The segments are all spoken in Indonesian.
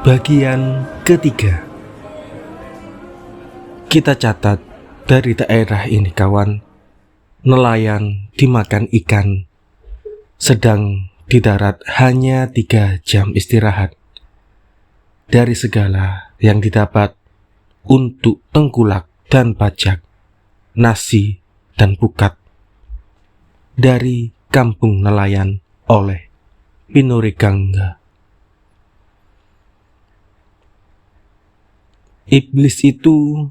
Bagian ketiga. Kita catat dari daerah ini kawan, nelayan dimakan ikan, sedang di darat hanya 3 jam istirahat. Dari segala yang didapat untuk tengkulak dan pajak, nasi dan pukat. Dari Kampung Nelayan oleh Pinurigangga. Iblis itu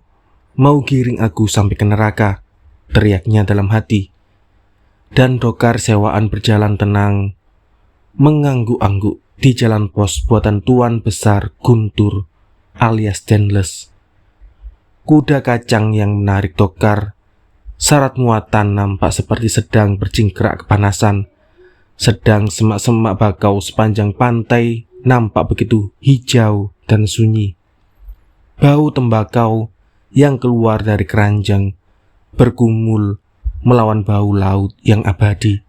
mau giring aku sampai ke neraka, teriaknya dalam hati. Dan dokar sewaan berjalan tenang, mengangguk-angguk di jalan pos buatan Tuan Besar Guntur alias Stainless. Kuda kacang yang menarik dokar, syarat muatan nampak seperti sedang berjingkrak kepanasan. Sedang semak-semak bakau sepanjang pantai nampak begitu hijau dan sunyi. Bau tembakau yang keluar dari keranjang bergumul melawan bau laut yang abadi.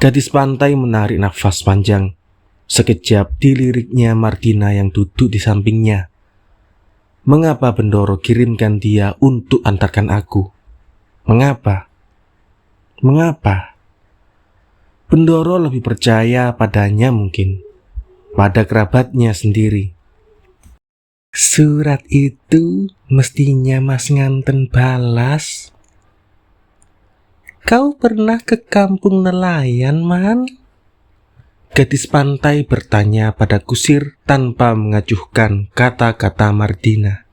Gadis pantai menarik nafas panjang. Sekejap diliriknya Mardina yang duduk di sampingnya. Mengapa Bendoro kirimkan dia untuk antarkan aku? Mengapa? Bendoro lebih percaya padanya mungkin, pada kerabatnya sendiri. Surat itu mestinya Mas nganten balas. Kau pernah ke kampung nelayan, Man? Gadis pantai bertanya pada kusir tanpa mengajukan kata-kata Mardina.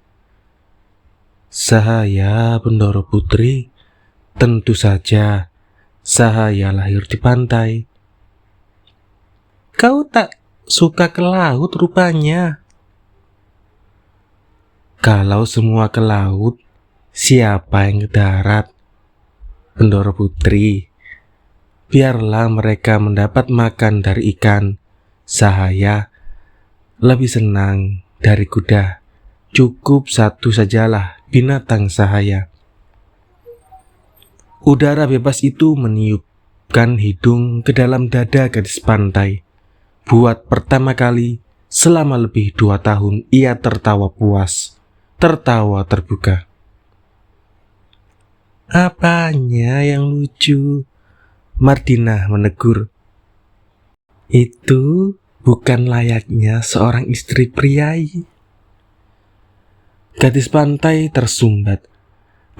Saya Bendoro Putri, tentu saja saya lahir di pantai. Kau tak suka ke laut rupanya. Kalau semua ke laut, siapa yang ke darat? Bendoro Putri, biarlah mereka mendapat makan dari ikan. Saya lebih senang dari kuda. Cukup satu sajalah binatang sahaya. Udara bebas itu meniupkan hidung ke dalam dada gadis pantai. Buat pertama kali selama lebih 2 tahun ia tertawa puas. Tertawa terbuka. Apanya yang lucu? Mardina menegur. Itu bukan layaknya seorang istri priai. Gadis pantai tersumbat.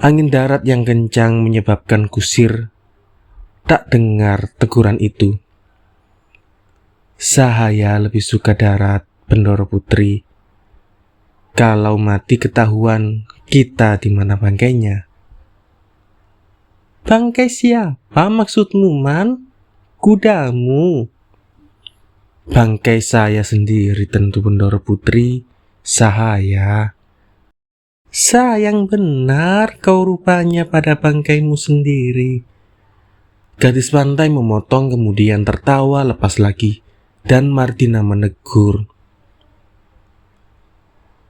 Angin darat yang kencang menyebabkan kusir tak dengar teguran itu. Saya lebih suka darat, Bendoro Putri. Kalau mati ketahuan kita di mana bangkainya. Bangkai siapa maksudmu, Man? Kudamu. Bangkai saya sendiri tentu, Bendoro Putri. Sahaya. Sayang benar kau rupanya pada bangkaimu sendiri. Gadis pantai memotong kemudian tertawa lepas lagi. Dan Mardina menegur.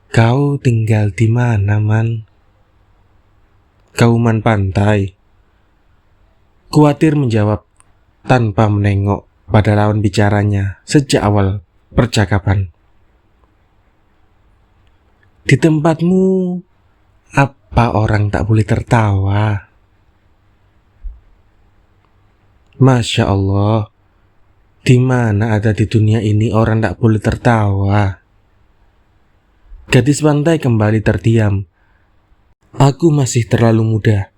Kau tinggal di mana, Man? Kauman pantai. Kuatir menjawab tanpa menengok pada lawan bicaranya sejak awal percakapan. Di tempatmu, apa orang tak boleh tertawa? Masya Allah, di mana ada di dunia ini orang tak boleh tertawa? Gadis pantai kembali terdiam. Aku masih terlalu muda,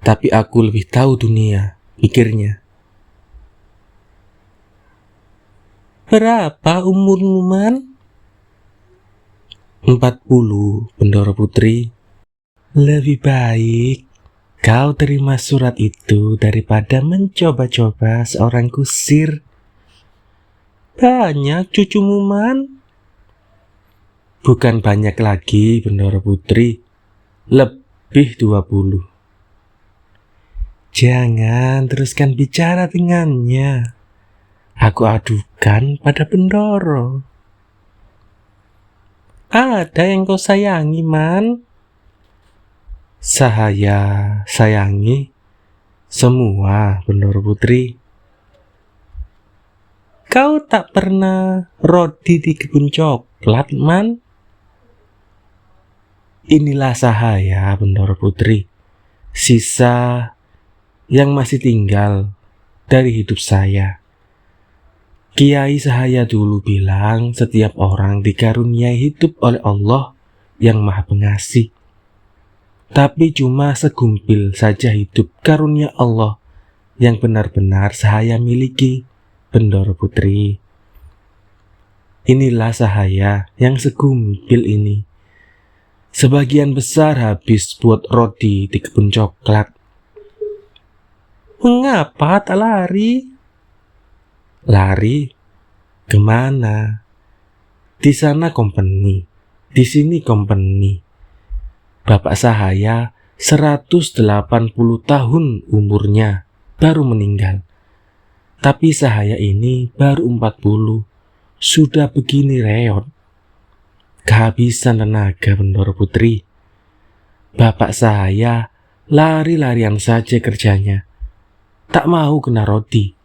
tapi aku lebih tahu dunia, pikirnya. Berapa umurmu, Man? 40, Bendoro Putri. Lebih baik kau terima surat itu daripada mencoba-coba seorang kusir. Banyak cucumu, Man? Bukan banyak lagi, Bendoro Putri. Lebih 20. Jangan teruskan bicara dengannya. Aku adukan pada Bendoro. Ada yang kau sayangi, Man? Saya sayangi semua, Bendoro Putri. Kau tak pernah rodi di kebun coklat, Man? Inilah Sahaya, Bendoro Putri. Sisa yang masih tinggal dari hidup saya. Kiai Sahaya dulu bilang setiap orang dikaruniai hidup oleh Allah yang Maha Pengasih. Tapi cuma segumpil saja hidup karunia Allah yang benar-benar Sahaya miliki, Bendoro Putri. Inilah Sahaya yang segumpil ini. Sebagian besar habis buat rodi di kebun coklat. Mengapa tak lari? Lari? Kemana? Di sana company, di sini company. Bapak Sahaya 180 tahun umurnya, baru meninggal. Tapi Sahaya ini baru 40, sudah begini reot. Kehabisan tenaga, Bendoro Putri. Bapak Sahaya lari-larian saja kerjanya. Tak mau kena rodi.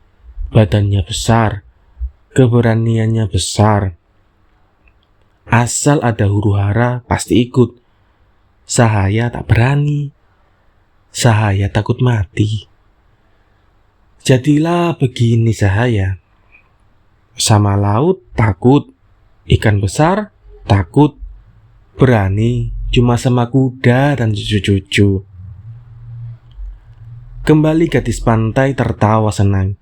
Badannya besar, keberaniannya besar. Asal ada huru-hara pasti ikut. Sahaya tak berani. Sahaya takut mati. Jadilah begini Sahaya. Sama laut takut, ikan besar takut, berani cuma sama kuda dan cucu-cucu. Kembali gadis pantai tertawa senang.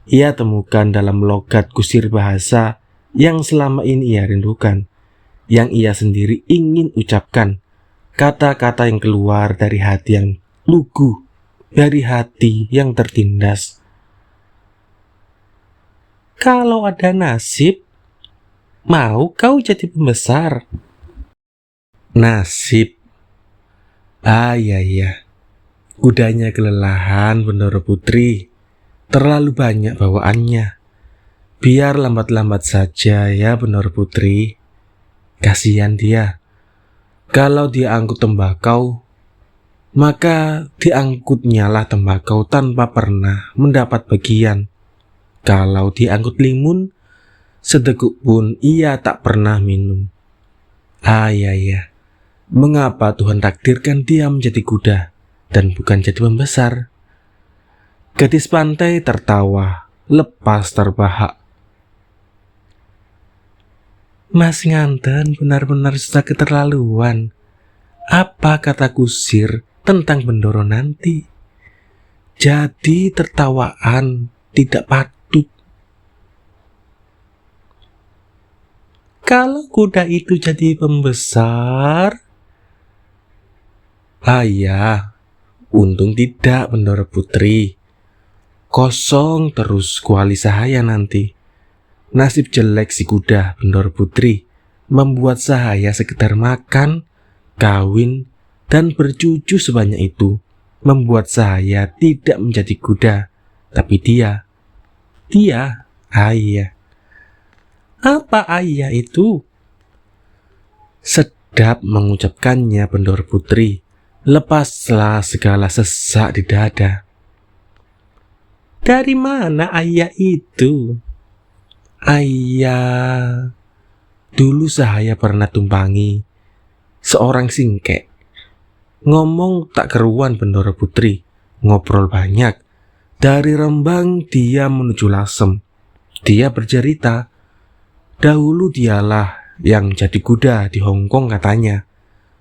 Ia temukan dalam logat kusir bahasa yang selama ini ia rindukan, yang ia sendiri ingin ucapkan. Kata-kata yang keluar dari hati yang lugu, dari hati yang tertindas. Kalau ada nasib, mau kau jadi pembesar? Nasib? Ah iya. Kudanya kelelahan, Bendoro Putri. Terlalu banyak bawaannya. Biar lambat-lambat saja ya, Bendoro Putri. Kasihan dia. Kalau dia angkut tembakau, maka diangkutnya lah tembakau tanpa pernah mendapat bagian. Kalau diangkut limun, sedekuk pun ia tak pernah minum. Ah iya. Mengapa Tuhan takdirkan dia menjadi kuda dan bukan jadi pembesar? Gadis pantai tertawa, lepas terbahak. Mas Nganten benar-benar sudah keterlaluan. Apa kata kusir tentang Bendoro nanti? Jadi tertawaan tidak patut. Kalau kuda itu jadi pembesar? Ah iya, untung tidak, Bendoro Putri. Kosong terus kuali Sahaya nanti. Nasib jelek si kuda, Bendoro Putri, membuat Sahaya sekedar makan, kawin, dan bercucu sebanyak itu. Membuat Sahaya tidak menjadi kuda, tapi dia, ayah. Apa ayah itu? Sedap mengucapkannya, Bendoro Putri. Lepaslah segala sesak di dada. Dari mana ayah itu? Ayah. Dulu Sahaya pernah tumpangi seorang singkek. Ngomong tak keruan, Bendoro Putri. Ngobrol banyak. Dari Rembang dia menuju Lasem. Dia bercerita, dahulu dialah yang jadi kuda di Hong Kong katanya.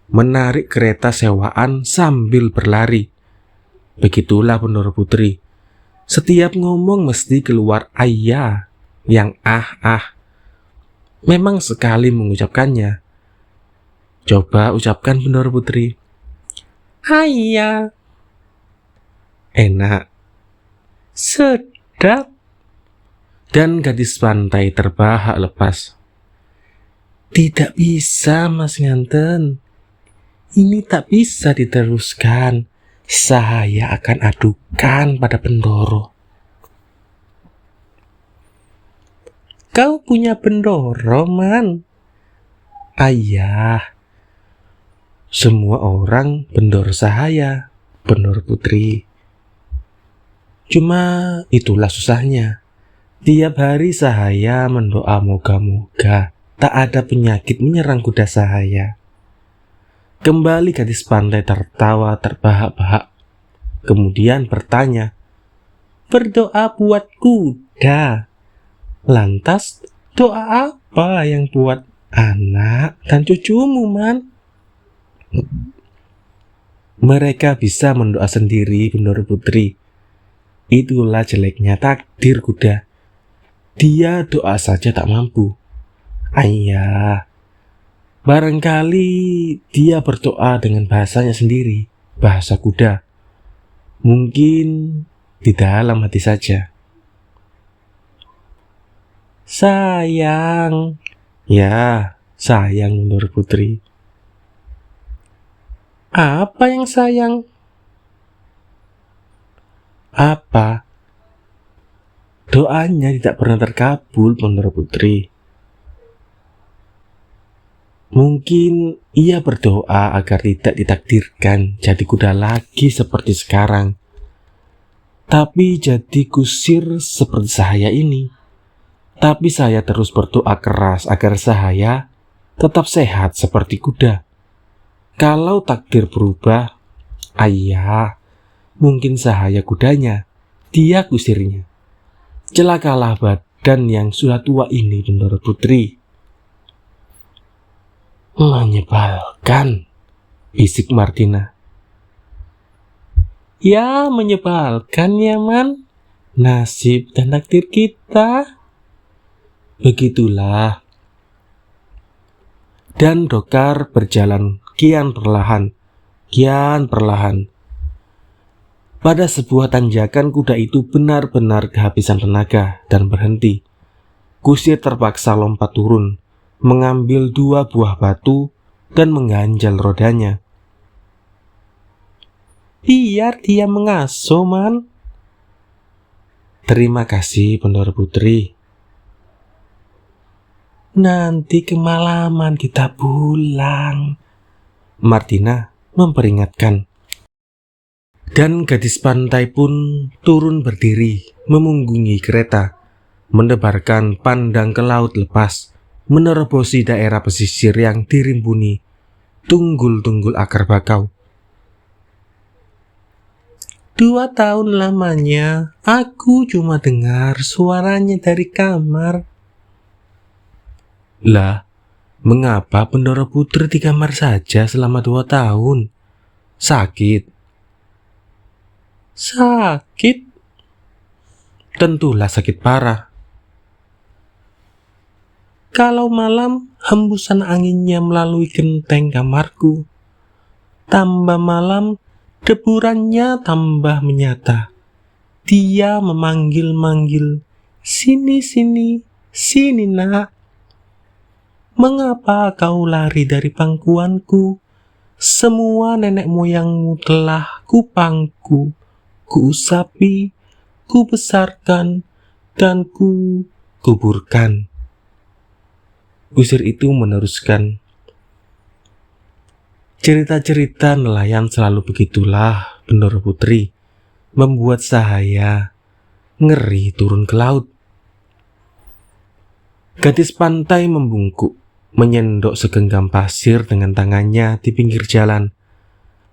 Menarik kereta sewaan sambil berlari. Begitulah Bendoro Putri. Setiap ngomong mesti keluar ayah yang ah. Memang sekali mengucapkannya. Coba ucapkan, Bendoro Putri. Ayah. Enak. Sedap. Dan gadis pantai terbahak lepas. Tidak bisa, Mas Nganten. Ini tak bisa diteruskan. Saya akan adukan pada Bendoro. Kau punya Bendoro, Man? Ayah. Semua orang Bendoro Sahaya, Bendoro Putri. Cuma itulah susahnya. Tiap hari Sahaya mendoa moga-moga tak ada penyakit menyerang kuda Sahaya. Kembali gadis pantai tertawa terbahak-bahak. Kemudian bertanya, "Berdoa buat kuda? Lantas doa apa yang buat anak dan cucumu, Man?" Mereka bisa mendoa sendiri, Benar Putri. Itulah jeleknya takdir kuda. Dia doa saja tak mampu. Ayah, barangkali dia berdoa dengan bahasanya sendiri, bahasa kuda. Mungkin di dalam hati saja. Sayang. Ya, sayang Benar Putri. Apa yang sayang? Apa? Doanya tidak pernah terkabul, Benar Putri. Mungkin ia berdoa agar tidak ditakdirkan jadi kuda lagi seperti sekarang, tapi jadi kusir seperti Sahaya ini. Tapi saya terus berdoa keras agar Sahaya tetap sehat seperti kuda. Kalau takdir berubah, ayah, mungkin Sahaya kudanya, dia kusirnya. Celakalah badan yang sudah tua ini, Benar Putri. Menyebalkan, bisik Martina. Ya, menyebalkan ya, Man. Nasib dan takdir kita. Begitulah. Dan Dokar berjalan kian perlahan. Pada sebuah tanjakan kuda itu benar-benar kehabisan tenaga dan berhenti. Kusir terpaksa lompat turun, mengambil 2 buah batu dan mengganjal rodanya. Biar dia mengasuh, Man. Terima kasih, Benar Putri. Nanti kemalaman kita pulang, Martina memperingatkan. Dan gadis pantai pun turun berdiri, memunggungi kereta, menebarkan pandang ke laut lepas, menerobosi daerah pesisir yang dirimbuni tunggul-tunggul akar bakau. 2 tahun lamanya, aku cuma dengar suaranya dari kamar. Lah, mengapa Benar Putri di kamar saja selama 2 tahun? Sakit? Sakit? Tentulah sakit parah. Kalau malam, hembusan anginnya melalui genteng kamarku. Tambah malam, deburannya tambah menyata. Dia memanggil-manggil, "Sini, sini, sini nak. Mengapa kau lari dari pangkuanku? Semua nenek moyangmu telah kupangku, kuusapi, kubesarkan, dan kuburkan." Kusir itu meneruskan, cerita-cerita nelayan selalu begitulah, Benar Putri, membuat Sahaya ngeri turun ke laut. Gadis pantai membungkuk, menyendok segenggam pasir dengan tangannya di pinggir jalan.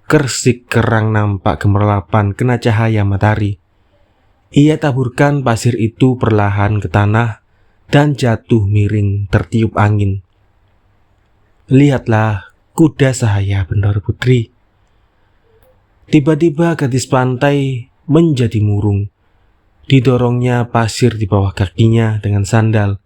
Kersik kerang nampak gemerlapan kena cahaya matahari. Ia taburkan pasir itu perlahan ke tanah dan jatuh miring tertiup angin. Lihatlah kuda Sahaya, Benar Putri. Tiba-tiba gadis pantai menjadi murung. Didorongnya pasir di bawah kakinya dengan sandal.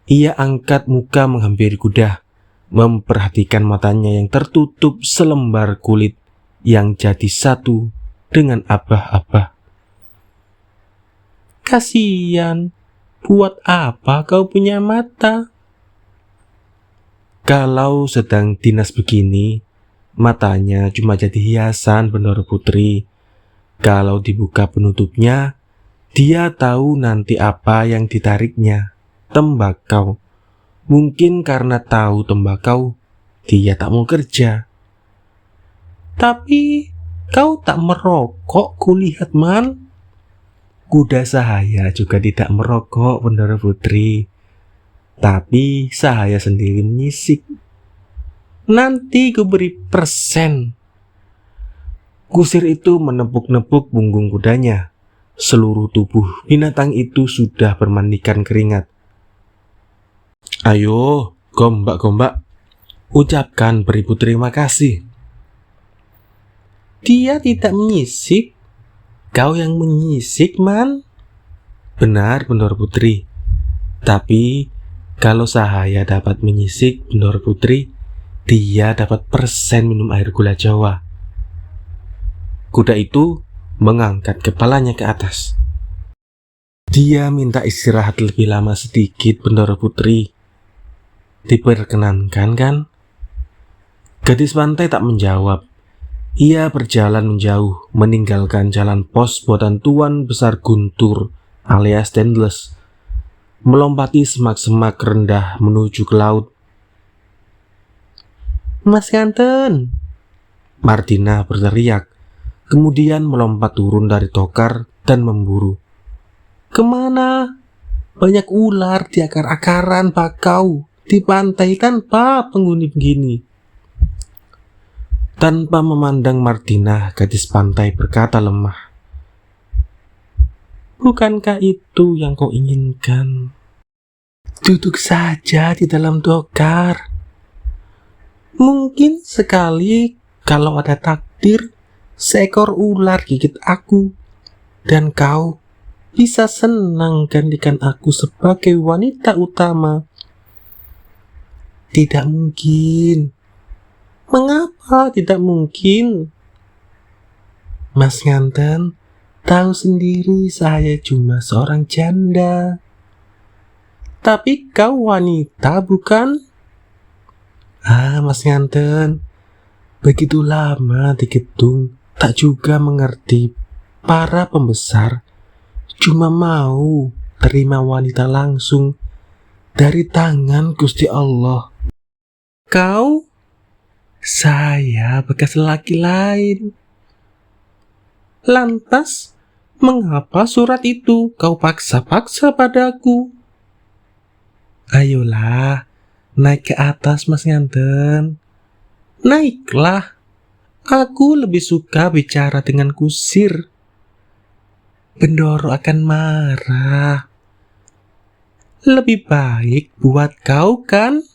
Ia angkat muka menghampiri kuda, memperhatikan matanya yang tertutup selembar kulit yang jadi satu dengan abah-abah. Kasihan, buat apa kau punya mata? Kalau sedang dinas begini, matanya cuma jadi hiasan, Benar Putri. Kalau dibuka penutupnya, dia tahu nanti apa yang ditariknya. Tembakau. Mungkin karena tahu tembakau, dia tak mau kerja. Tapi kau tak merokok, kulihat, Man. Kuda Sahaya juga tidak merokok, Bendoro Putri. Tapi Sahaya sendiri menyisik. Nanti ku beri persen. Kusir itu menepuk-nepuk punggung kudanya. Seluruh tubuh binatang itu sudah bermandikan keringat. Ayo, gombak-gombak, ucapkan beribu terima kasih. Dia tidak menyisik. Kau yang menyisik, Man. Benar, Bendoro Putri. Tapi kalau Sahaya dapat menyisik, Bendoro Putri, dia dapat persen minum air gula Jawa. Kuda itu mengangkat kepalanya ke atas. Dia minta istirahat lebih lama sedikit, Bendoro Putri. Diperkenankan kan? Gadis pantai tak menjawab. Ia berjalan menjauh, meninggalkan jalan pos buatan Tuan Besar Guntur alias Dendles, melompati semak-semak rendah menuju ke laut. Mas Ganten, Martina berteriak, kemudian melompat turun dari tokar dan memburu. Kemana? Banyak ular di akar-akaran bakau di pantai tanpa penghuni begini. Tanpa memandang Martina, gadis pantai berkata lemah. Bukankah itu yang kau inginkan? Duduk saja di dalam tokar. Mungkin sekali kalau ada takdir, seekor ular gigit aku, dan kau bisa senang gantikan aku sebagai wanita utama. Tidak mungkin. Mengapa tidak mungkin? Mas Nganten tahu sendiri saya cuma seorang janda. Tapi kau wanita, bukan? Mas Nganten, begitu lama di gedung tak juga mengerti. Para pembesar cuma mau terima wanita langsung dari tangan Gusti Allah. Kau? Saya bekas laki lain. Lantas, mengapa surat itu kau paksa-paksa padaku? Ayolah, naik ke atas, Mas Nganten. Naiklah. Aku lebih suka bicara dengan kusir. Bendoro akan marah. Lebih baik buat kau, kan?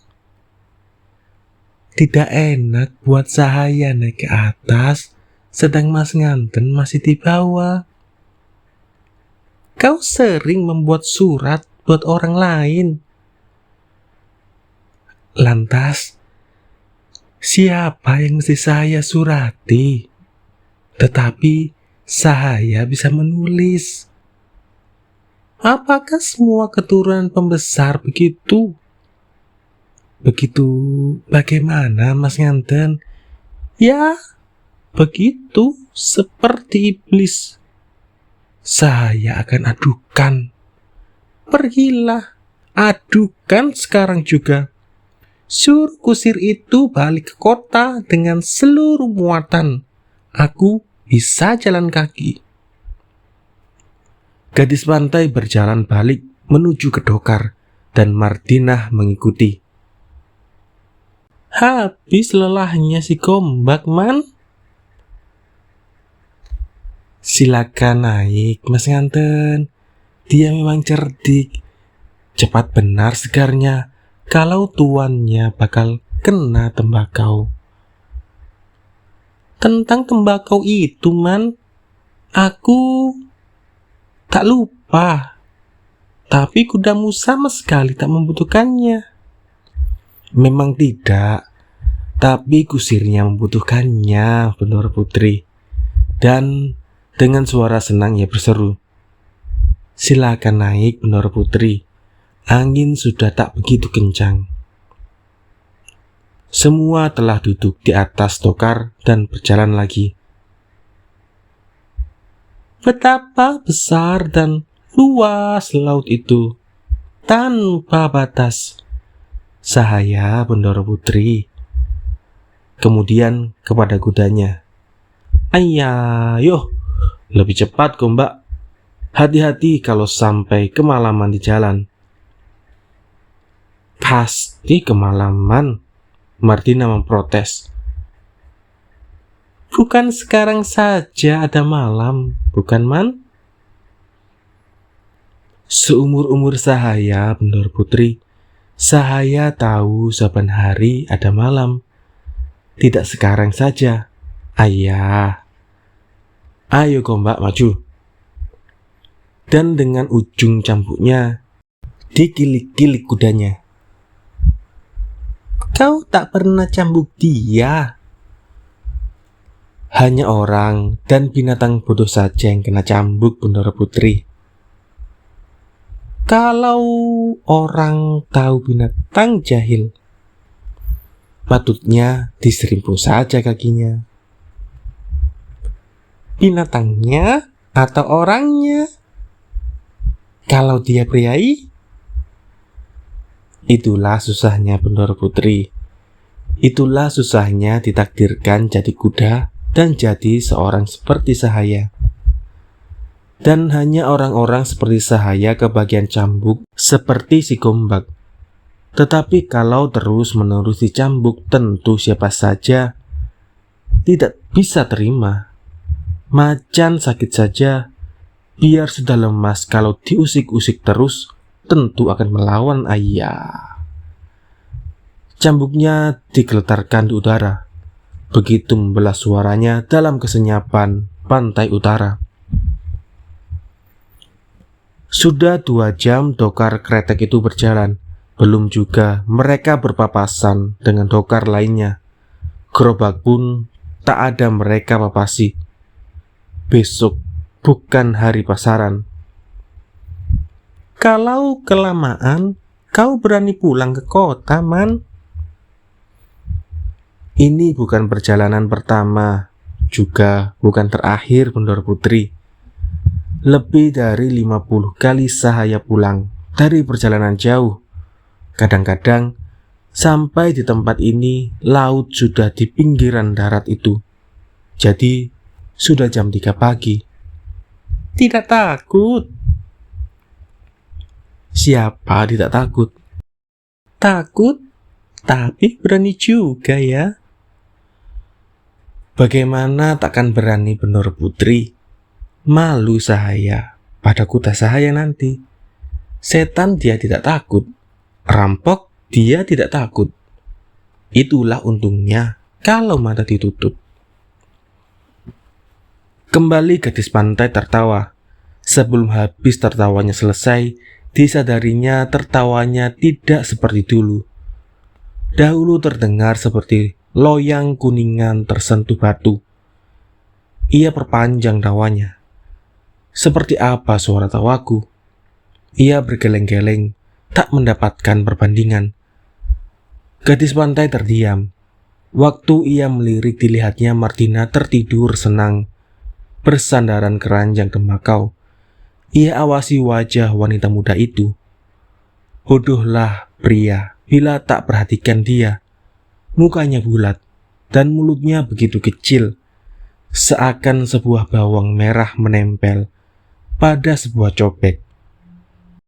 Tidak enak buat Sahaya naik ke atas, sedang Mas Nganten masih di bawah. Kau sering membuat surat buat orang lain. Lantas, siapa yang mesti saya surati? Tetapi Sahaya bisa menulis. Apakah semua keturunan pembesar begitu? Begitu bagaimana, Mas Nganten? Ya, begitu seperti iblis. Saya akan adukan. Pergilah, adukan sekarang juga. Suruh kusir itu balik ke kota dengan seluruh muatan. Aku bisa jalan kaki. Gadis pantai berjalan balik menuju ke dokar dan Martina mengikuti. Habis lelahnya si gombak, Man. Silakan naik, Mas Nganten. Dia memang cerdik. Cepat benar segarnya. Kalau tuannya bakal kena tembakau. Tentang tembakau itu, Man, aku tak lupa. Tapi kudamu sama sekali tak membutuhkannya. Memang tidak, tapi kusirnya membutuhkannya, Bendoro Putri. Dan dengan suara senang ia berseru, silakan naik, Bendoro Putri. Angin sudah tak begitu kencang. Semua telah duduk di atas tokar dan berjalan lagi. Betapa besar dan luas laut itu, tanpa batas. Sahaya, Bendoro Putri. Kemudian kepada kudanya, ayo, lebih cepat, gombak. Hati-hati kalau sampai kemalaman di jalan. Pasti kemalaman, Martina memprotes. Bukan sekarang saja ada malam, bukan Man? Seumur-umur Sahaya, benar Putri, Sahaya tahu saban hari ada malam. Tidak sekarang saja. Ayah. Ayo Gombak maju. Dan dengan ujung cambuknya dikilik-kilik kudanya. Kau tak pernah cambuk dia. Hanya orang dan binatang bodoh saja yang kena cambuk, Bunda Putri. Kalau orang tahu binatang jahil, patutnya diserimpu saja kakinya. Binatangnya atau orangnya? Kalau dia priai, itulah susahnya Bunda Putri. Itulah susahnya ditakdirkan jadi kuda dan jadi seorang seperti Sahaya. Dan hanya orang-orang seperti Sahaya kebagian cambuk seperti si Gombak. Tetapi kalau terus-menerus dicambuk, tentu siapa saja tidak bisa terima. Macan sakit saja, biar sudah lemas, kalau diusik-usik terus, tentu akan melawan ayah. Cambuknya digeletarkan di udara. Begitu membelah suaranya dalam kesenyapan pantai utara. Sudah 2 jam dokar kretek itu berjalan. Belum juga mereka berpapasan dengan dokar lainnya. Gerobak pun tak ada mereka papasi. Besok bukan hari pasaran. Kalau kelamaan, kau berani pulang ke kota, Man? Ini bukan perjalanan pertama, juga bukan terakhir, Bunda Putri. Lebih dari 50 kali Sahaya pulang dari perjalanan jauh. Kadang-kadang sampai di tempat ini, laut sudah di pinggiran darat itu. Jadi sudah jam 3 pagi. Tidak takut? Siapa tidak takut? Takut, tapi berani juga ya. Bagaimana takkan berani, Bunda Putri? Malu Sahaya pada kuda Sahaya nanti. Setan dia tidak takut, rampok dia tidak takut. Itulah untungnya kalau mata ditutup. Kembali gadis pantai tertawa. Sebelum habis tertawanya selesai, disadarinya tertawanya tidak seperti dulu. Dahulu terdengar seperti loyang kuningan tersentuh batu. Ia perpanjang tawanya. Seperti apa suara tawaku? Ia bergeleng-geleng, tak mendapatkan perbandingan. Gadis pantai terdiam. Waktu ia melirik, dilihatnya Martina tertidur senang, bersandaran keranjang tembakau. Ia awasi wajah wanita muda itu. Bodohlah pria bila tak perhatikan dia. Mukanya bulat dan mulutnya begitu kecil, seakan sebuah bawang merah menempel pada sebuah cobek.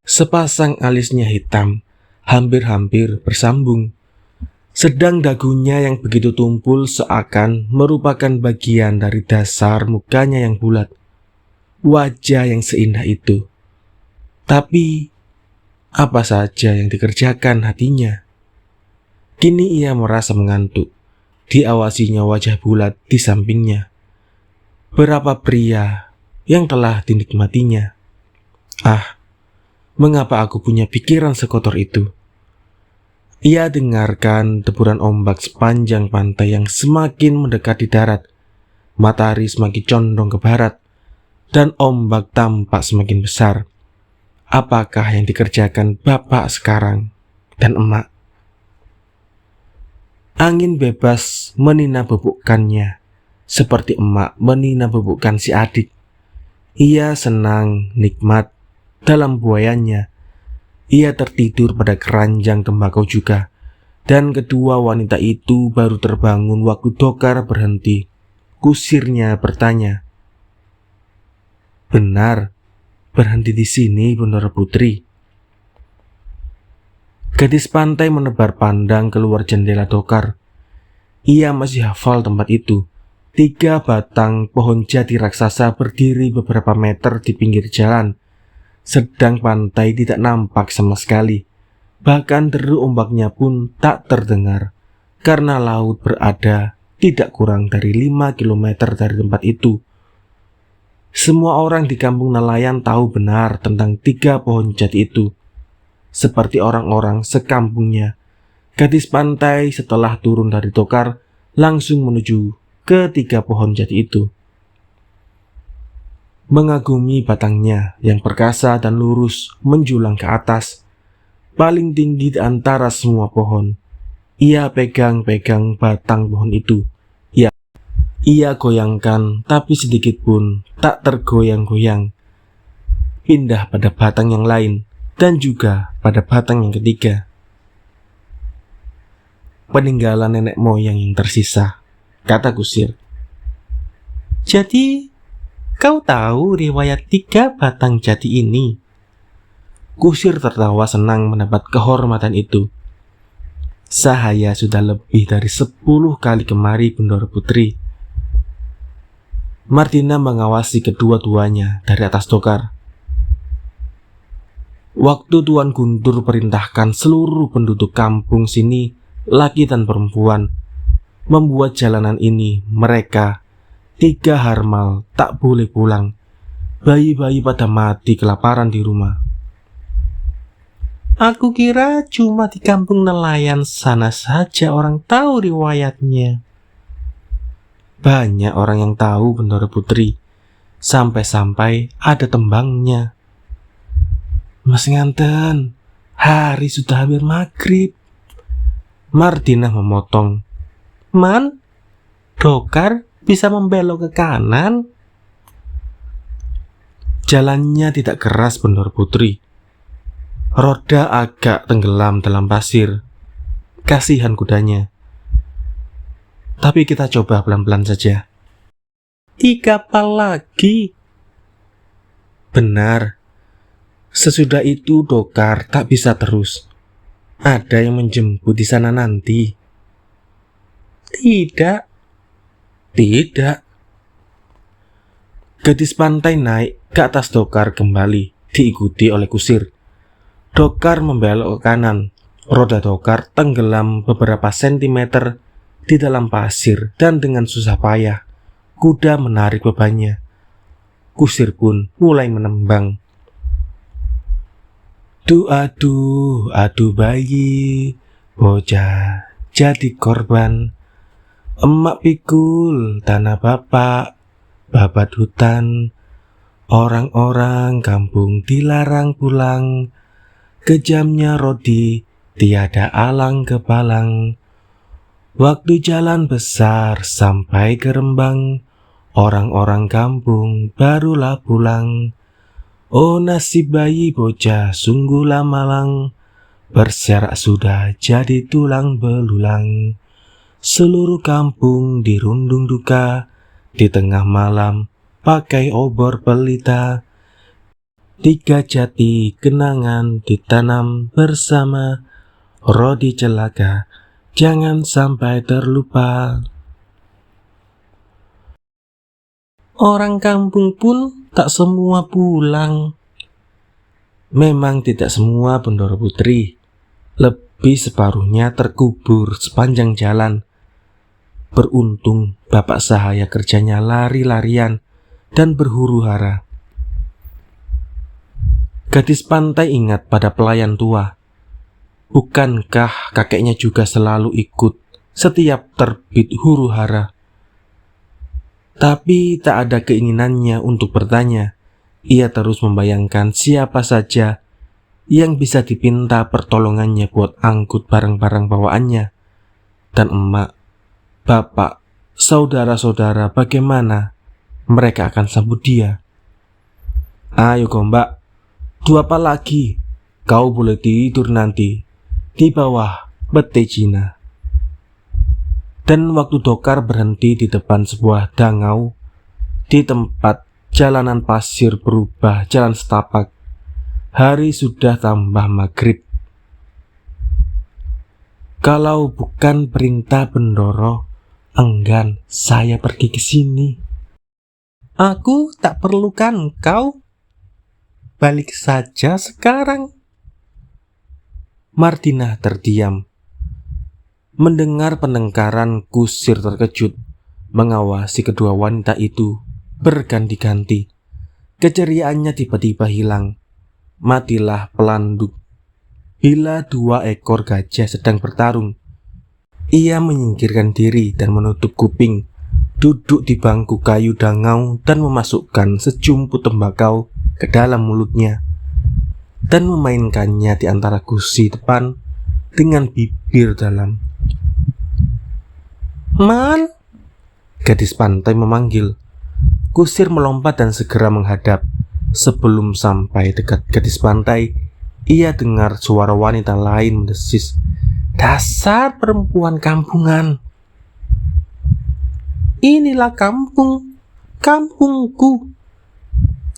Sepasang alisnya hitam, hampir-hampir bersambung. Sedang dagunya yang begitu tumpul seakan merupakan bagian dari dasar mukanya yang bulat. Wajah yang seindah itu. Tapi, apa saja yang dikerjakan hatinya? Kini ia merasa mengantuk. Diawasinya wajah bulat di sampingnya. Berapa pria yang telah dinikmatinya. Ah, mengapa aku punya pikiran sekotor itu? Ia dengarkan deburan ombak sepanjang pantai yang semakin mendekati darat. Matahari semakin condong ke barat, dan ombak tampak semakin besar. Apakah yang dikerjakan bapak sekarang dan emak? Angin bebas menina bubukkannya, seperti emak menina bubukkan si adik. Ia senang, nikmat dalam buayannya. Ia tertidur pada keranjang tembakau juga. Dan kedua wanita itu baru terbangun waktu dokar berhenti. Kusirnya bertanya, benar, berhenti di sini, Bunda Putri." Gadis pantai menebar pandang keluar jendela Dokar. Ia masih hafal tempat itu. 3 batang pohon jati raksasa berdiri beberapa meter di pinggir jalan, sedang pantai tidak nampak sama sekali. Bahkan deru ombaknya pun tak terdengar, karena laut berada tidak kurang dari 5 kilometer dari tempat itu. Semua orang di kampung nelayan tahu benar tentang 3 pohon jati itu. Seperti orang-orang sekampungnya, gadis pantai setelah turun dari Dokar langsung menuju ke 3 pohon jati itu. Mengagumi batangnya yang perkasa dan lurus menjulang ke atas, paling tinggi di antara semua pohon. Ia pegang-pegang batang pohon itu. Ia goyangkan, tapi sedikit pun tak tergoyang-goyang. Pindah pada batang yang lain dan juga pada batang yang ketiga. "Peninggalan nenek moyang yang tersisa," kata kusir. "Jadi, kau tahu riwayat 3 batang jati ini?" Kusir tertawa senang mendapat kehormatan itu. "Sahaya sudah lebih dari 10 kali kemari, Bunda Putri." Martina mengawasi kedua-duanya dari atas Dokar. Waktu Tuan Guntur perintahkan seluruh penduduk kampung sini, laki dan perempuan, membuat jalanan ini, mereka 3 harmal tak boleh pulang. Bayi-bayi pada mati kelaparan di rumah. "Aku kira cuma di kampung nelayan sana saja orang tahu riwayatnya." "Banyak orang yang tahu, Bunda Putri. Sampai-sampai ada tembangnya." "Mas nganten, hari sudah hampir maghrib." Martina memotong. "Man, Dokar bisa membelok ke kanan." Jalannya tidak keras, Bunda Putri. Roda agak tenggelam dalam pasir. Kasihan kudanya. Tapi kita coba pelan-pelan saja. 3 kapal lagi." "Benar. Sesudah itu Dokar tak bisa terus. Ada yang menjemput di sana nanti." "Tidak." "Tidak." Gadis pantai naik ke atas Dokar kembali, diikuti oleh kusir. Dokar membelok ke kanan. Roda Dokar tenggelam beberapa sentimeter di dalam pasir, dan dengan susah payah kuda menarik bebannya. Kusir pun mulai menembang. Aduh, aduh bayi, bocah jadi korban. Emak pikul tanah bapak, babat hutan. Orang-orang kampung dilarang pulang. Kejamnya rodi, tiada alang kepalang. Waktu jalan besar sampai ke Rembang, orang-orang kampung barulah pulang. Oh nasib bayi bocah sungguhlah malang, berserak sudah jadi tulang belulang. Seluruh kampung dirundung duka, di tengah malam pakai obor pelita. 3 jati kenangan ditanam bersama, rodi celaka jangan sampai terlupa. Orang kampung pun tak semua pulang. Memang tidak semua, Bunda Putri. Lebih separuhnya terkubur sepanjang jalan. Beruntung Bapak Sahaya kerjanya lari-larian dan berhuru-hara. Gadis pantai ingat pada pelayan tua. Bukankah kakeknya juga selalu ikut setiap terbit huru-hara? Tapi tak ada keinginannya untuk bertanya. Ia terus membayangkan siapa saja yang bisa dipinta pertolongannya buat angkut barang-barang bawaannya. Dan emak, bapak, saudara-saudara bagaimana mereka akan sambut dia. Ayo gombak, 2 apa lagi, kau boleh tidur nanti di bawah bete Cina. Dan waktu Dokar berhenti di depan sebuah dangau di tempat Jalanan pasir berubah jalan setapak. Hari sudah tambah maghrib. Kalau bukan perintah Bendoro, enggan saya pergi ke sini. Aku tak perlukan kau. Balik saja sekarang. Martina terdiam. Mendengar penengkaran, kusir terkejut, mengawasi kedua wanita itu berganti-ganti. Keceriaannya tiba-tiba hilang. Matilah pelanduk. Bila dua ekor gajah sedang bertarung, ia menyingkirkan diri dan menutup kuping, duduk di bangku kayu dangau dan memasukkan sejumput tembakau ke dalam mulutnya dan memainkannya di antara gusi depan dengan bibir dalam. Man, gadis pantai memanggil. Kusir melompat dan segera menghadap. Sebelum sampai dekat gadis pantai, ia dengar suara wanita lain mendesis, "Dasar perempuan kampungan. Inilah kampungku.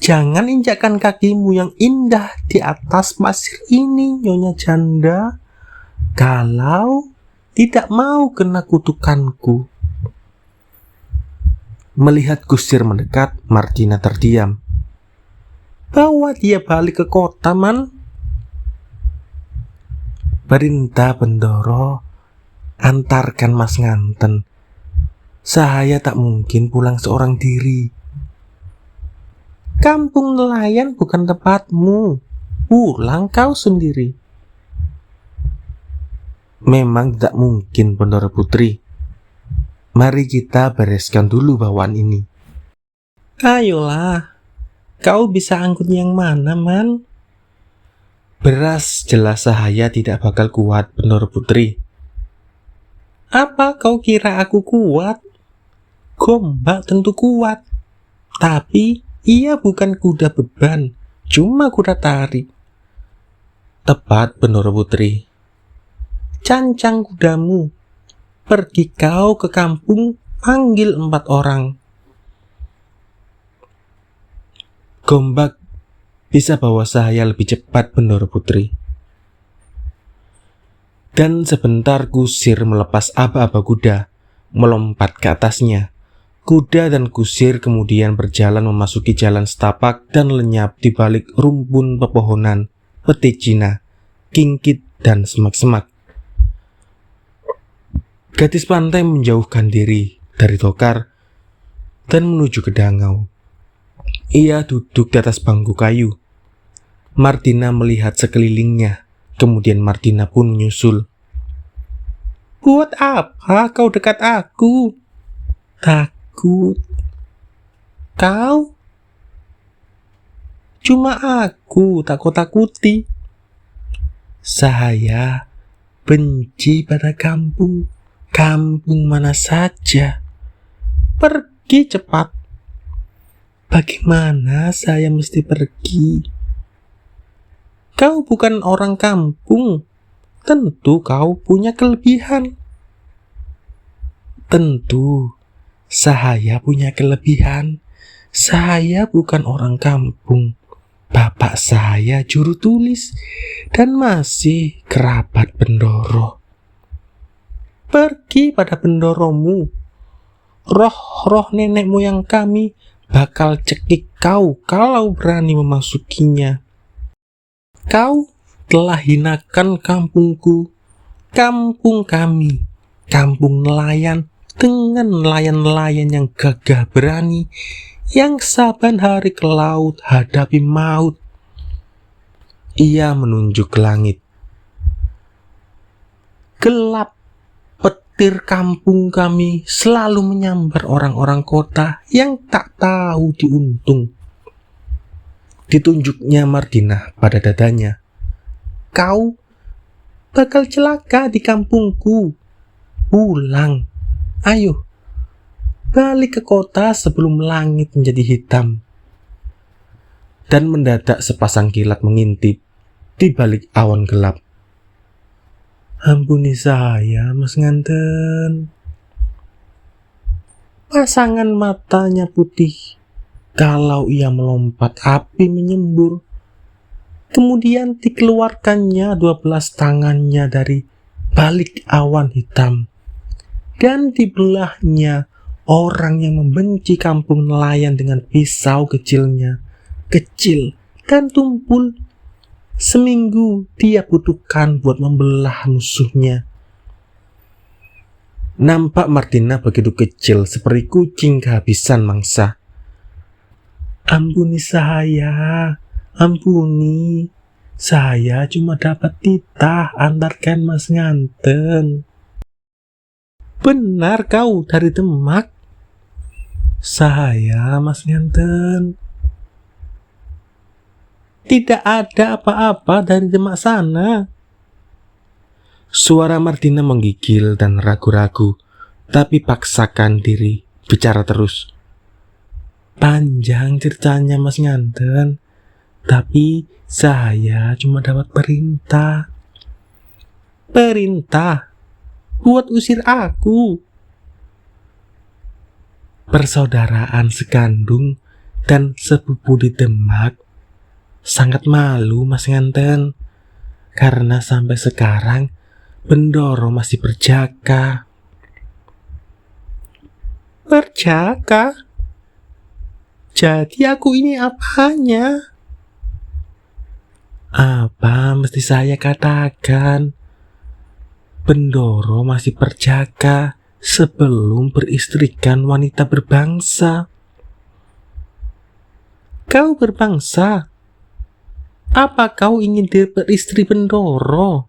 Jangan injakkan kakimu yang indah di atas pasir ini, Nyonya Janda, kalau tidak mau kena kutukanku." Melihat kusir mendekat, Martina terdiam. "Bawa dia balik ke kota, Man." "Perintah Bendoro, antarkan Mas nganten. Saya tak mungkin pulang seorang diri." "Kampung nelayan bukan tempatmu. Pulang kau sendiri." "Memang tidak mungkin, Bendoro Putri. Mari kita bereskan dulu bawaan ini." "Ayolah, kau bisa angkut yang mana, Man?" "Beras jelas saya tidak bakal kuat, Bendoro Putri." "Apa kau kira aku kuat? Gombak tentu kuat. Tapi ia bukan kuda beban, cuma kuda tarik." "Tepat, Bendoro Putri." "Cancang kudamu. Pergi kau ke kampung, panggil 4 orang. Gombak bisa bawa saya lebih cepat, Bendoro Putri." Dan sebentar kusir melepas aba-aba kuda, melompat ke atasnya. Kuda dan kusir kemudian berjalan memasuki jalan setapak dan lenyap di balik rumpun pepohonan, peti Cina, kingkit, dan semak-semak. Gadis pantai menjauhkan diri dari Dokar dan menuju ke dangau. Ia duduk di atas bangku kayu. Martina melihat sekelilingnya, kemudian Martina pun menyusul. "Buat apa kau dekat aku? Takut? Kau? Cuma aku takut-takuti. Saya benci pada kampung mana saja. Pergi cepat." "Bagaimana saya mesti pergi? Kau bukan orang kampung. Tentu kau punya kelebihan." "Tentu saya punya kelebihan. Saya bukan orang kampung. Bapak saya juru tulis dan masih kerabat Bendoro." "Pergi pada Bendoromu. Roh-roh nenek moyang kami bakal cekik kau kalau berani memasukinya. Kau telah hinakan kampungku, kampung kami, kampung nelayan, dengan nelayan-nelayan yang gagah berani, yang saban hari ke laut hadapi maut." Ia menunjuk ke langit. "Gelap. Petir kampung kami selalu menyambar orang-orang kota yang tak tahu diuntung." Ditunjuknya Martina pada dadanya. "Kau bakal celaka di kampungku. Pulang. Ayo, balik ke kota sebelum langit menjadi hitam." Dan mendadak sepasang kilat mengintip di balik awan gelap. "Ampuni saya, Mas Nganten." Pasangan matanya putih, Kalau ia melompat, api menyembur. Kemudian dikeluarkannya 12 tangannya dari balik awan hitam, dan dibelahnya orang yang membenci kampung nelayan dengan pisau kecilnya, kecil dan tumpul. Seminggu dia butuhkan buat membelah musuhnya. Nampak Martina begitu kecil, seperti kucing kehabisan mangsa. Ampuni saya, ampuni. Saya cuma dapat titah antarkan Mas nganten. Benar kau dari Demak? Saya Mas nganten. Tidak ada apa-apa dari Demak sana. Suara Martina menggigil dan ragu-ragu, tapi paksakan diri bicara terus. Panjang ceritanya Mas nganten, tapi saya cuma dapat perintah. Perintah? Buat usir aku? Persaudaraan sekandung dan sepupu di Demak sangat malu Mas nganten, karena sampai sekarang Bendoro masih berjaga. Berjaga? Jadi aku ini apanya? Apa mesti saya katakan? Bendoro masih berjaga sebelum beristrikan wanita berbangsa. Kau berbangsa? Apa kau ingin beristri Bendoro?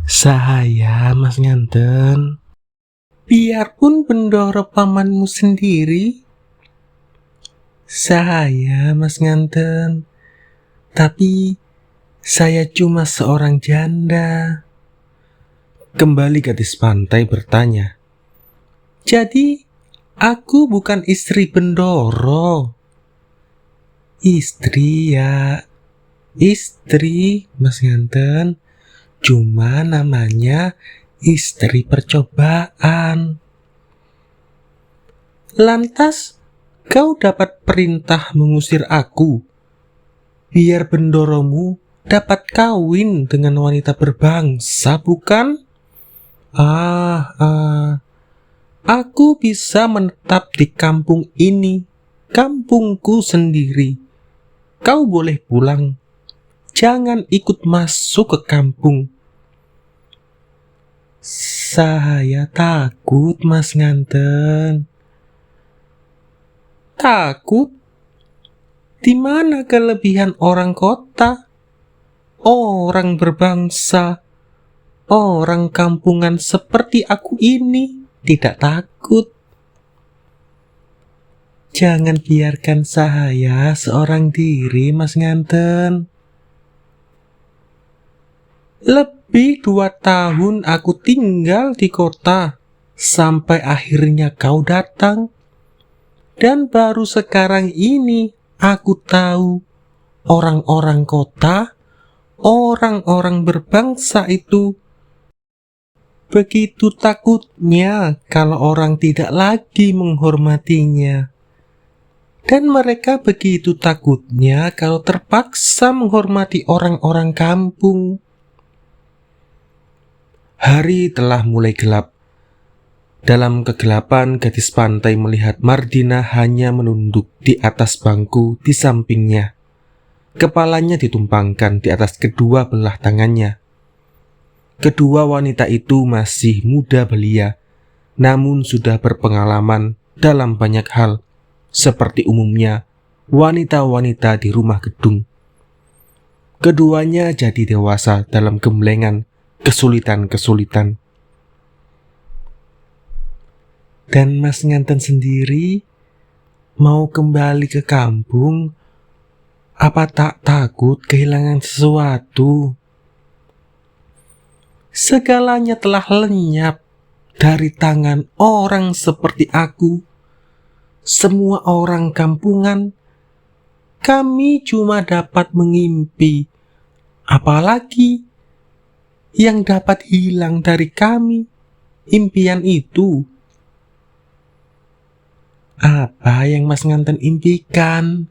Saya Mas nganten. Biarpun Bendoro pamanmu sendiri. Saya Mas nganten. Tapi saya cuma seorang janda. Kembali gadis pantai bertanya. Jadi aku bukan istri Bendoro. Istri ya, istri Mas nganten. Cuma namanya istri percobaan. Lantas kau dapat perintah mengusir aku, biar Bendoromu dapat kawin dengan wanita berbangsa, bukan? Aku bisa menetap di kampung ini, kampungku sendiri. Kau boleh pulang, jangan ikut masuk ke kampung. Saya takut Mas nganten. Takut? Di mana kelebihan orang kota? Orang berbangsa, orang kampungan seperti aku ini tidak takut. Jangan biarkan saya seorang diri Mas nganten. Lebih 2 tahun aku tinggal di kota, sampai akhirnya kau datang. Dan baru sekarang ini aku tahu orang-orang kota, orang-orang berbangsa itu begitu takutnya kalau orang tidak lagi menghormatinya. Dan mereka begitu takutnya kalau terpaksa menghormati orang-orang kampung. Hari telah mulai gelap. Dalam kegelapan, gadis pantai melihat Martina hanya menunduk di atas bangku di sampingnya. Kepalanya ditumpangkan di atas kedua belah tangannya. Kedua wanita itu masih muda belia, namun sudah berpengalaman dalam banyak hal, seperti umumnya wanita-wanita di rumah gedung. Keduanya jadi dewasa dalam gemblengan kesulitan-kesulitan. Dan Mas nganten sendiri mau kembali ke kampung, apa tak takut kehilangan sesuatu? Segalanya telah lenyap dari tangan orang seperti aku. Semua orang kampungan, kami cuma dapat mengimpi. Apalagi yang dapat hilang dari kami impian itu. Apa yang Mas Nganten impikan?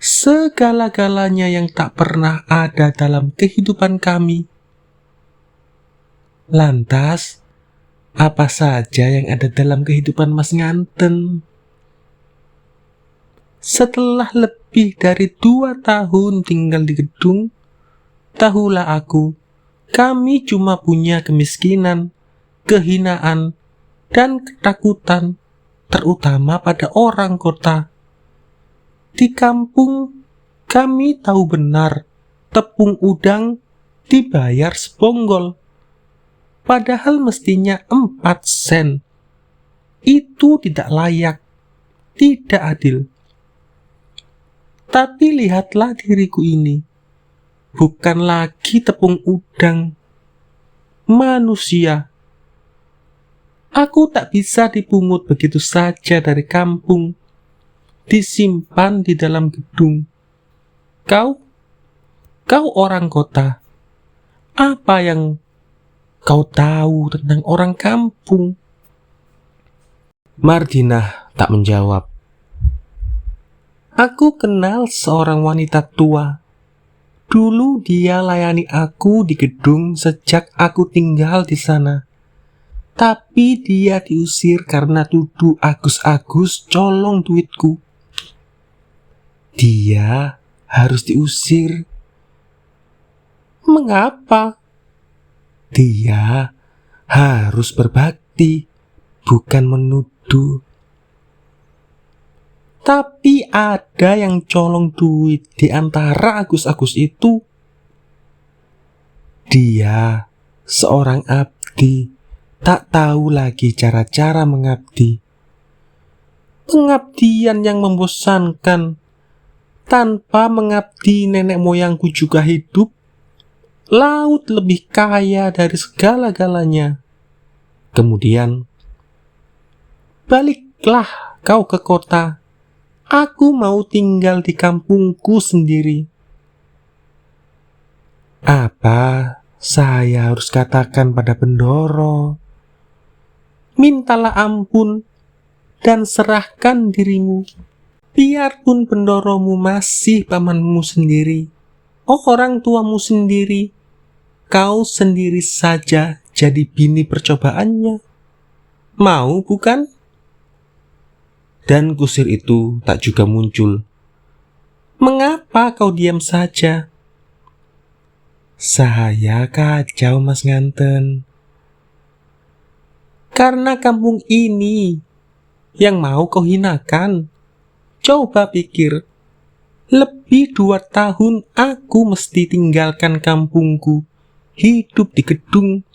Segala-galanya yang tak pernah ada dalam kehidupan kami. Lantas, apa saja yang ada dalam kehidupan Mas Nganten? Setelah lebih dari 2 tahun tinggal di gedung, tahulah aku, kami cuma punya kemiskinan, kehinaan, dan ketakutan, terutama pada orang kota. Di kampung, kami tahu benar tepung udang dibayar seponggol, padahal mestinya 4 sen. Itu tidak layak, tidak adil. Tapi lihatlah diriku ini, bukan lagi tepung udang, manusia. Aku tak bisa dipungut begitu saja dari kampung, disimpan di dalam gedung. Kau orang kota. Apa yang kau tahu tentang orang kampung? Mardinah tak menjawab. Aku kenal seorang wanita tua. Dulu dia layani aku di gedung sejak aku tinggal di sana. Tapi dia diusir karena tuduh agus-agus colong duitku. Dia harus diusir. Mengapa? Dia harus berbakti, bukan menuduh. Tapi ada yang colong duit di antara agus-agus itu. Dia seorang abdi, tak tahu lagi cara-cara mengabdi. Pengabdian yang membosankan. Tanpa mengabdi nenek moyangku juga hidup. Laut lebih kaya dari segala-galanya. Kemudian, baliklah kau ke kota. Aku mau tinggal di kampungku sendiri. Apa saya harus katakan pada Bendoro? Mintalah ampun dan serahkan dirimu. Biarpun Bendoromu masih pamanmu sendiri, orang tuamu sendiri, kau sendiri saja jadi bini percobaannya. Mau bukan? Dan kusir itu tak juga muncul. Mengapa kau diam saja? Saya kacau, Mas Nganten. Karena kampung ini yang mau kau hinakan. Coba pikir, lebih 2 tahun aku mesti tinggalkan kampungku, hidup di gedung,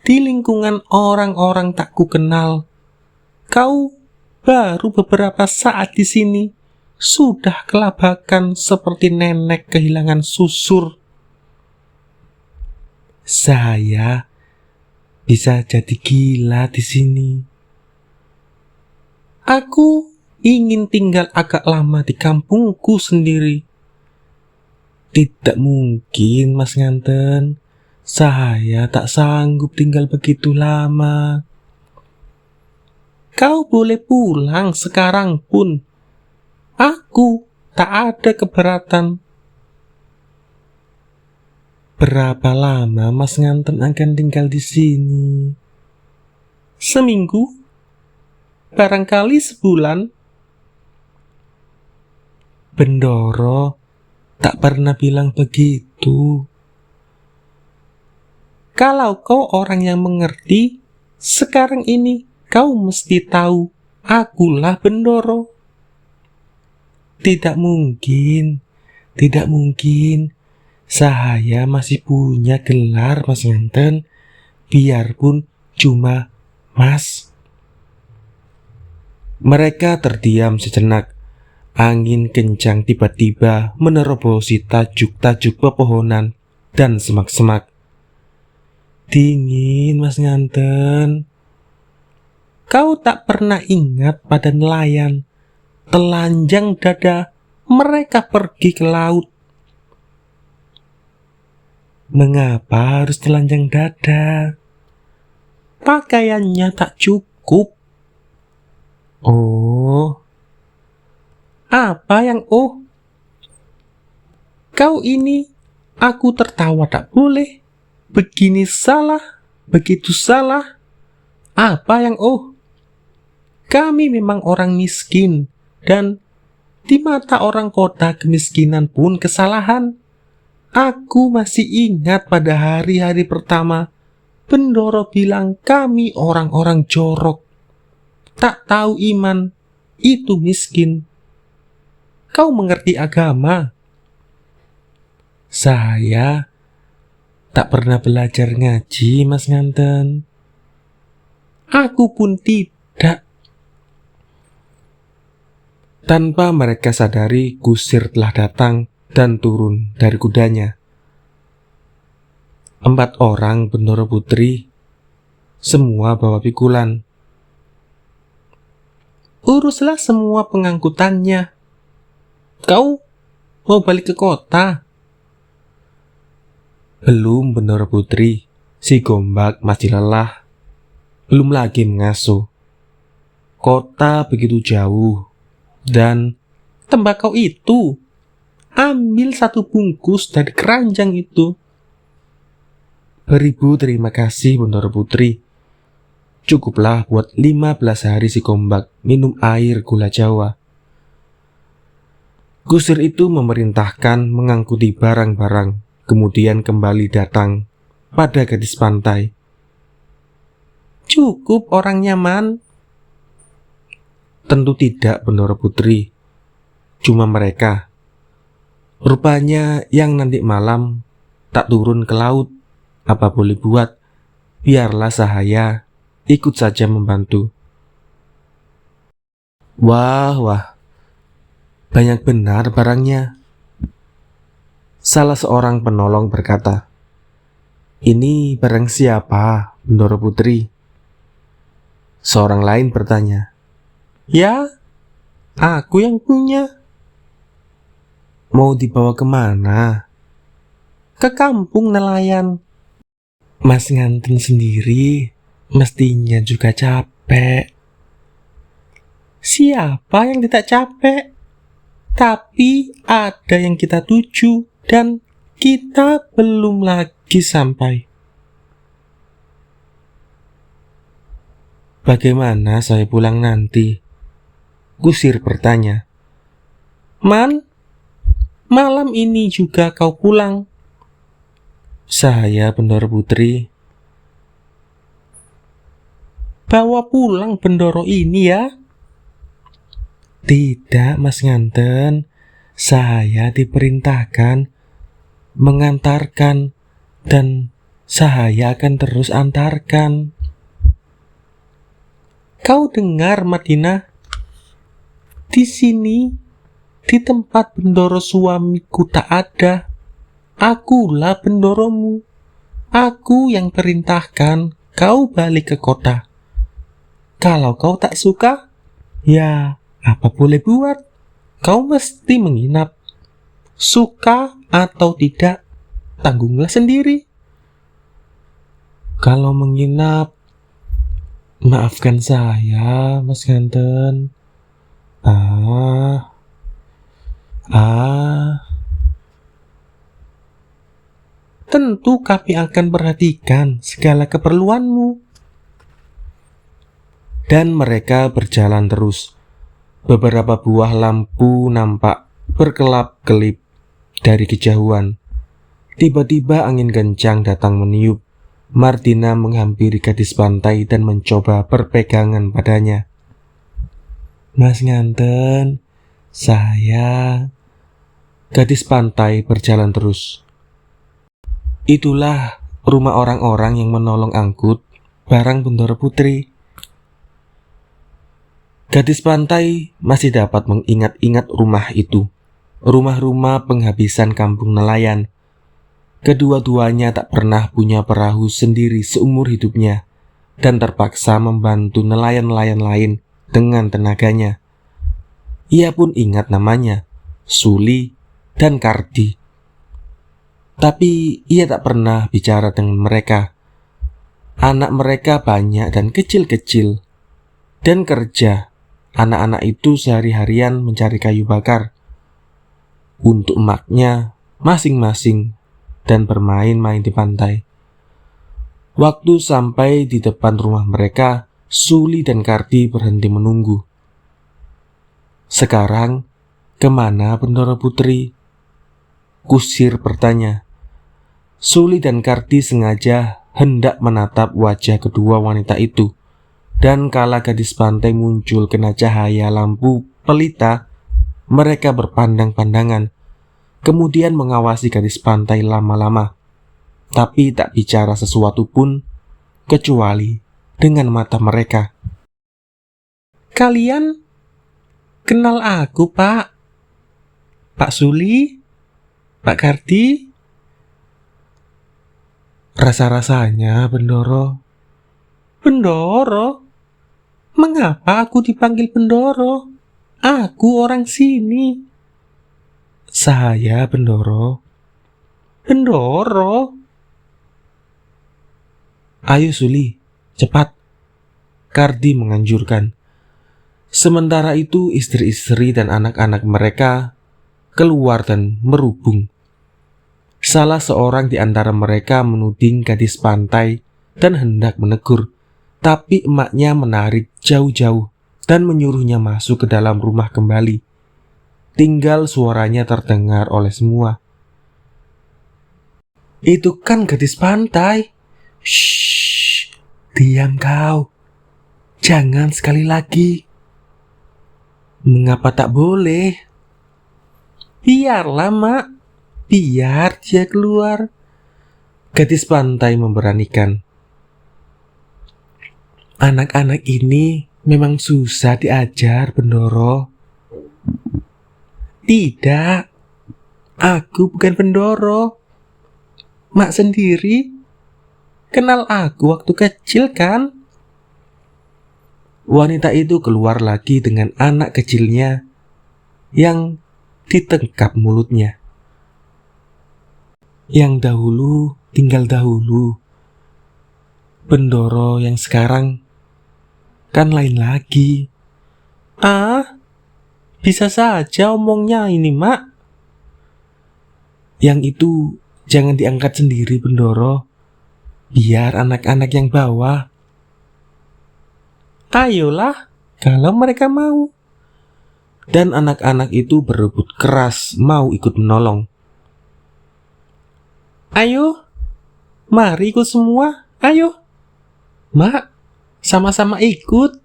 di lingkungan orang-orang tak ku kenal. Kau baru beberapa saat di sini, sudah kelabakan seperti nenek kehilangan susur. Saya bisa jadi gila di sini. Aku ingin tinggal agak lama di kampungku sendiri. Tidak mungkin, Mas Nganten. Saya tak sanggup tinggal begitu lama. Kau boleh pulang sekarang pun. Aku tak ada keberatan. Berapa lama Mas Nganten akan tinggal di sini? Seminggu? Barangkali sebulan? Bendoro tak pernah bilang begitu. Kalau kau orang yang mengerti, sekarang ini kau mesti tahu, akulah Bendoro. Tidak mungkin. Saya masih punya gelar, Mas Nganten, biarpun cuma Mas. Mereka terdiam sejenak. Angin kencang tiba-tiba menerobosi tajuk-tajuk pepohonan dan semak-semak. Dingin, Mas Nganten. Kau tak pernah ingat pada nelayan, telanjang dada, mereka pergi ke laut. Mengapa harus telanjang dada? Pakaiannya tak cukup. Oh, apa yang oh? Kau ini, aku tertawa tak boleh. Begini salah, begitu salah. Apa yang oh? Kami memang orang miskin, dan di mata orang kota kemiskinan pun kesalahan. Aku masih ingat pada hari-hari pertama, Bendoro bilang kami orang-orang jorok. Tak tahu iman, itu miskin. Kau mengerti agama? Saya tak pernah belajar ngaji, Mas Nganten. Aku pun tidak. Tanpa mereka sadari, kusir telah datang dan turun dari kudanya. 4 orang Bendoro Putri, semua bawa pikulan. Uruslah semua pengangkutannya. Kau mau balik ke kota? Belum, Bendoro Putri. Si Gombak masih lelah. Belum lagi mengasuh. Kota begitu jauh. Dan tembakau itu, ambil 1 bungkus dari keranjang itu. Beribu terima kasih, Bendoro Putri. Cukuplah buat 15 hari si Gombak minum air gula Jawa. Kusir itu memerintahkan mengangkuti barang-barang, kemudian kembali datang pada gadis pantai. Cukup orang nyaman? Tentu tidak, Bendoro Putri. Cuma mereka. Rupanya yang nanti malam tak turun ke laut. Apa boleh buat? Biarlah Sahaya ikut saja membantu. Wah, banyak benar barangnya. Salah seorang penolong berkata, ini barang siapa, Bendoro Putri? Seorang lain bertanya, ya, aku yang punya. Mau dibawa kemana? Ke kampung nelayan. Mas Nganten sendiri mestinya juga capek. Siapa yang tidak capek? Tapi ada yang kita tuju dan kita belum lagi sampai. Bagaimana saya pulang nanti? Kusir bertanya. Man, malam ini juga kau pulang? Saya, Bendoro Putri. Bawa pulang Bendoro ini ya? Tidak, Mas Nganten. Saya diperintahkan mengantarkan dan saya akan terus antarkan. Kau dengar, Madinah? Di sini, di tempat Bendoro suamiku tak ada. Akulah Bendoromu. Aku yang perintahkan kau balik ke kota. Kalau kau tak suka, ya apa boleh buat? Kau mesti menginap. Suka atau tidak, tanggunglah sendiri. Kalau menginap, maafkan saya, Mas Nganten. Tentu kami akan perhatikan segala keperluanmu. Dan mereka berjalan terus. Beberapa buah lampu nampak berkelap-kelip dari kejauhan. Tiba-tiba angin kencang datang meniup. Martina menghampiri gadis pantai dan mencoba berpegangan padanya. Mas Nganten, saya. Gadis pantai berjalan terus. Itulah rumah orang-orang yang menolong angkut barang Bendoro Putri. Gadis pantai masih dapat mengingat-ingat rumah itu. Rumah-rumah penghabisan kampung nelayan. Kedua-duanya tak pernah punya perahu sendiri seumur hidupnya dan terpaksa membantu nelayan-nelayan lain dengan tenaganya. Ia pun ingat namanya, Suli dan Kardi. Tapi ia tak pernah bicara dengan mereka. Anak mereka banyak dan kecil-kecil dan kerja Anak-anak itu sehari-harian mencari kayu bakar untuk emaknya masing-masing dan bermain-main di pantai. Waktu sampai di depan rumah mereka, Suli dan Kardi berhenti menunggu. "Sekarang, kemana Bendoro Putri?" Kusir bertanya. Suli dan Kardi sengaja hendak menatap wajah kedua wanita itu. Dan kala gadis pantai muncul kena cahaya lampu pelita, mereka berpandang-pandangan, kemudian mengawasi gadis pantai lama-lama, tapi tak bicara sesuatu pun, kecuali dengan mata mereka. "Kalian kenal aku, Pak? Pak Suli? Pak Kardi?" "Rasa-rasanya, Bendoro." "Bendoro? Mengapa aku dipanggil Bendoro? Aku orang sini." "Saya Bendoro." "Bendoro?" "Ayo Suli, cepat," Kardi menganjurkan. Sementara itu istri-istri dan anak-anak mereka keluar dan merubung. Salah seorang di antara mereka menuding gadis pantai dan hendak menegur, tapi emaknya menarik jauh-jauh dan menyuruhnya masuk ke dalam rumah kembali. Tinggal suaranya terdengar oleh semua. "Itu kan gadis pantai." "Shh, diam kau. Jangan sekali lagi." "Mengapa tak boleh?" "Biarlah, Mak. Biar dia keluar." Gadis pantai memberanikan. "Anak-anak ini memang susah diajar, Bendoro." "Tidak, aku bukan Bendoro. Mak sendiri kenal aku waktu kecil kan?" Wanita itu keluar lagi dengan anak kecilnya yang ditengkap mulutnya. "Yang dahulu tinggal dahulu. Bendoro yang sekarang kan lain lagi." "Ah, bisa saja omongnya ini, Mak." "Yang itu jangan diangkat sendiri, Bendoro. Biar anak-anak yang bawa." "Ayolah, kalau mereka mau." Dan anak-anak itu berebut keras mau ikut menolong. "Ayo, mari ikut semua. Ayo, Mak, sama-sama ikut."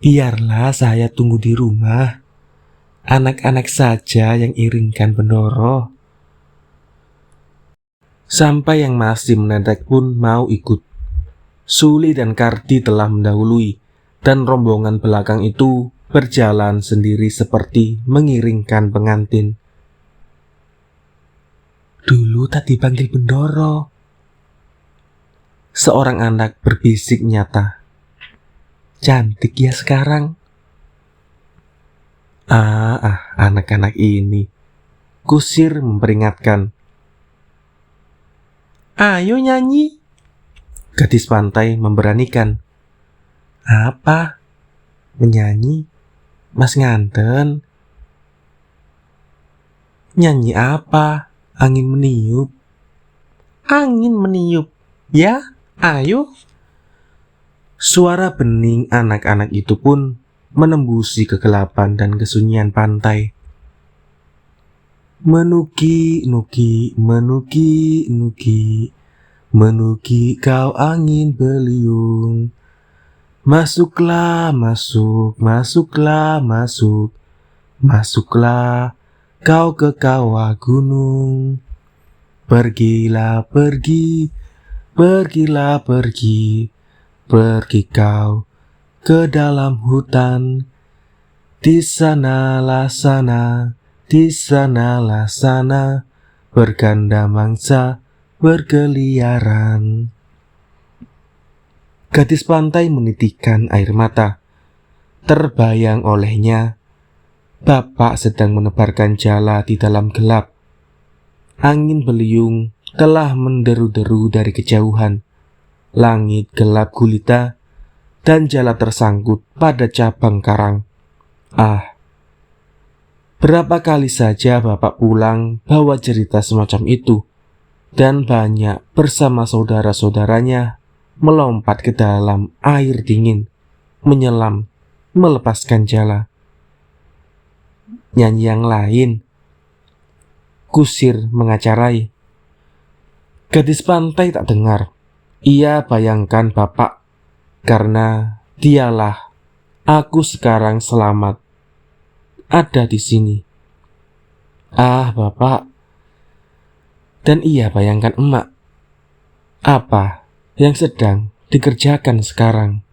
"Biarlah saya tunggu di rumah. Anak-anak saja yang iringkan Bendoro." Sampai yang masih mendadak pun mau ikut. Suli dan Kardi telah mendahului, dan rombongan belakang itu berjalan sendiri seperti mengiringkan pengantin. "Dulu tak dipanggil Bendoro," seorang anak berbisik nyata. "Cantik ya sekarang." Anak-anak ini," Kusir memperingatkan. "Ayo nyanyi," gadis pantai memberanikan. "Apa? Menyanyi? Mas nganten." "Nyanyi apa? Angin meniup." "Angin meniup, ya, ayo." Suara bening anak-anak itu pun menembusi kegelapan dan kesunyian pantai. "Menuki, nuki, menuki, nuki, menuki kau angin beliung. Masuklah, masuk, masuklah, masuk, masuklah kau ke kawah gunung. Pergilah, pergi, pergilah, pergi, pergi kau ke dalam hutan. Di sanalah sana, di sanalah sana, berganda mangsa berkeliaran." Gadis pantai menitikkan air mata. Terbayang olehnya bapak sedang menebarkan jala di dalam gelap. Angin beliung telah menderu-deru dari kejauhan. Langit gelap gulita, dan jala tersangkut pada cabang karang. Ah, berapa kali saja Bapak pulang bawa cerita semacam itu, dan banyak bersama saudara-saudaranya melompat ke dalam air dingin, menyelam, melepaskan jala. Nyanyi yang lain, kusir mengacarai. Gadis pantai tak dengar. Ia bayangkan Bapak, karena dialah aku sekarang selamat ada di sini. Ah, Bapak. Dan ia bayangkan emak. Apa yang sedang dikerjakan sekarang?